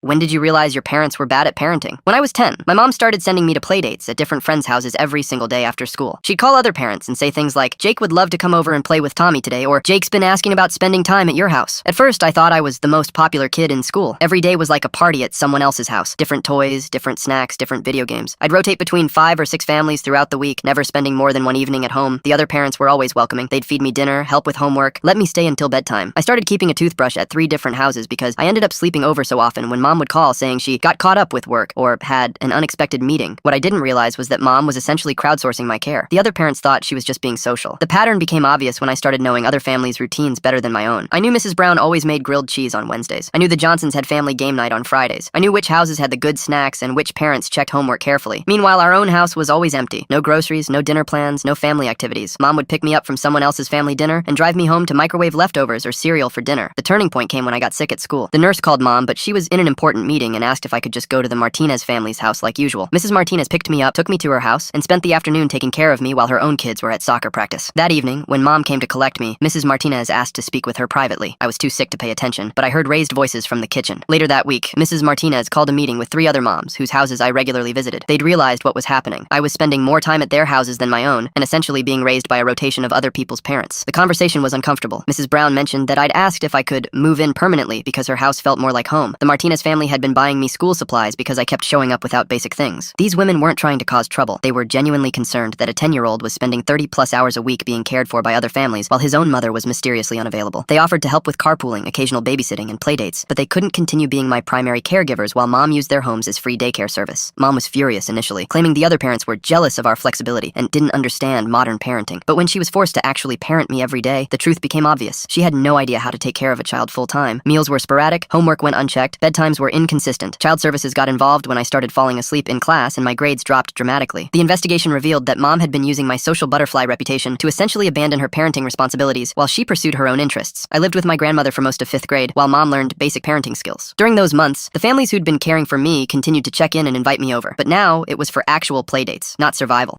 When did you realize your parents were bad at parenting? When I was 10, my mom started sending me to playdates at different friends' houses every single day after school. She'd call other parents and say things like, Jake would love to come over and play with Tommy today, or Jake's been asking about spending time at your house. At first, I thought I was the most popular kid in school. Every day was like a party at someone else's house. Different toys, different snacks, different video games. I'd rotate between 5 or 6 families throughout the week, never spending more than one evening at home. The other parents were always welcoming. They'd feed me dinner, help with homework, let me stay until bedtime. I started keeping a toothbrush at 3 different houses because I ended up sleeping over so often when mom would call saying she got caught up with work or had an unexpected meeting. What I didn't realize was that mom was essentially crowdsourcing my care. The other parents thought she was just being social. The pattern became obvious when I started knowing other families' routines better than my own. I knew Mrs. Brown always made grilled cheese on Wednesdays. I knew the Johnsons had family game night on Fridays. I knew which houses had the good snacks and which parents checked homework carefully. Meanwhile, our own house was always empty. No groceries, no dinner plans, no family activities. Mom would pick me up from someone else's family dinner and drive me home to microwave leftovers or cereal for dinner. The turning point came when I got sick at school. The nurse called mom, but she was in an important meeting and asked if I could just go to the Martinez family's house like usual. Mrs. Martinez picked me up, took me to her house, and spent the afternoon taking care of me while her own kids were at soccer practice. That evening, when mom came to collect me, Mrs. Martinez asked to speak with her privately. I was too sick to pay attention, but I heard raised voices from the kitchen. Later that week, Mrs. Martinez called a meeting with 3 other moms whose houses I regularly visited. They'd realized what was happening. I was spending more time at their houses than my own, and essentially being raised by a rotation of other people's parents. The conversation was uncomfortable. Mrs. Brown mentioned that I'd asked if I could move in permanently because her house felt more like home. The Martinez family had been buying me school supplies because I kept showing up without basic things. These women weren't trying to cause trouble. They were genuinely concerned that a 10-year-old was spending 30+ hours a week being cared for by other families while his own mother was mysteriously unavailable. They offered to help with carpooling, occasional babysitting, and playdates, but they couldn't continue being my primary caregivers while mom used their homes as free daycare service. Mom was furious initially, claiming the other parents were jealous of our flexibility and didn't understand modern parenting. But when she was forced to actually parent me every day, the truth became obvious. She had no idea how to take care of a child full-time. Meals were sporadic, homework went unchecked, bedtimes were inconsistent. Child services got involved when I started falling asleep in class and my grades dropped dramatically. The investigation revealed that mom had been using my social butterfly reputation to essentially abandon her parenting responsibilities while she pursued her own interests. I lived with my grandmother for most of 5th grade while mom learned basic parenting skills. During those months, the families who'd been caring for me continued to check in and invite me over, but now it was for actual playdates, not survival.